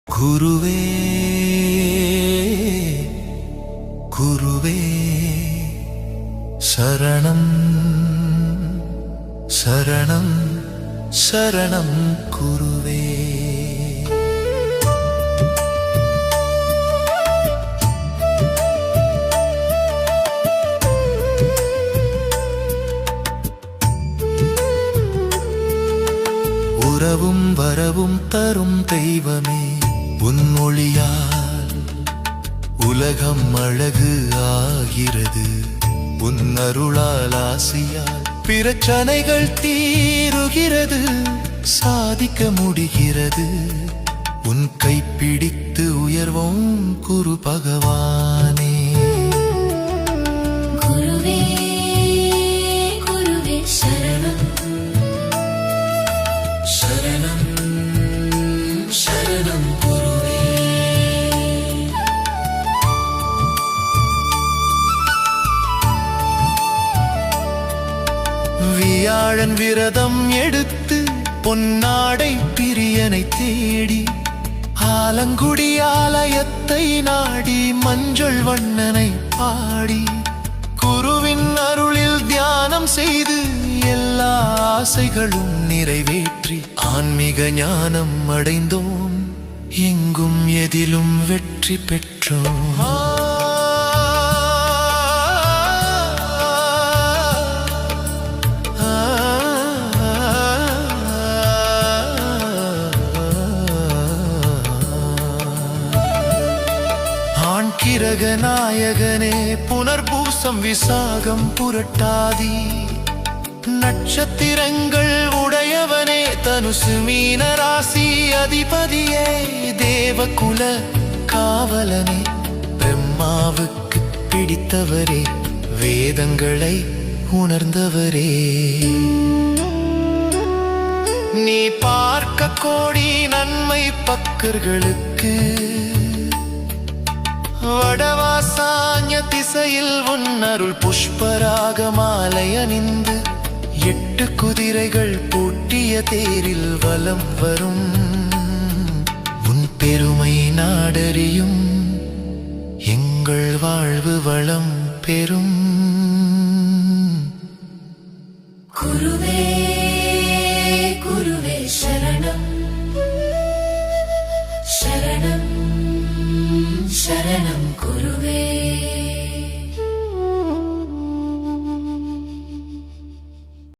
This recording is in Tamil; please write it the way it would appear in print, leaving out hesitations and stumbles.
குருவே குருவே சரணம் சரணம் சரணம் குருவே. உறவும் வரவும் தரும் தெய்வமே, உன் ஒளியால் உலகம் அழகு ஆகிறது. உன் அருளால் ஆசியால் பிரச்சனைகள் தீருகிறது, சாதிக்க முடிகிறது. உன் கைப்பிடித்து உயர்வோம் குரு பகவானே. குருவே குருவே சரணம் சரணம் சரணம் குருவே. வியாழன் விரதம் எடுத்து பொன்னாடை பிரியனை தேடி, ஆலங்குடி ஆலயத்தை நாடி மஞ்சள் வண்ணனை பாடி, குருவின் அருளில் தியானம் செய்து எல்லா ஆசைகளும் நிறைவேற்றி ஆன்மீக ஞானம் அடைந்தோம், எங்கும் எதிலும் வெற்றி பெற்றோம். கிரக நாயகனே, புனர்பூசம் விசாகம் புரட்டாதி நட்சத்திரங்கள் உடையவனே, தனுசு மீன ராசி அதிபதியே, தேவகுல காவலனே, பிரம்மாவுக்கு பிடித்தவரே, வேதங்களை உணர்ந்தவரே. நீ பார்க்க கோடி நன்மை பக்கர்களுக்கு, வடவாசான்ய திசையில் உன்னருள் புஷ்பராக மாலை அணிந்து, 8 குதிரைகள் பூட்டிய தேரில் வலம் வரும். உன் பெருமை நாடறியும் எங்கள் வாழ்வு வளம் பெறும். குருவே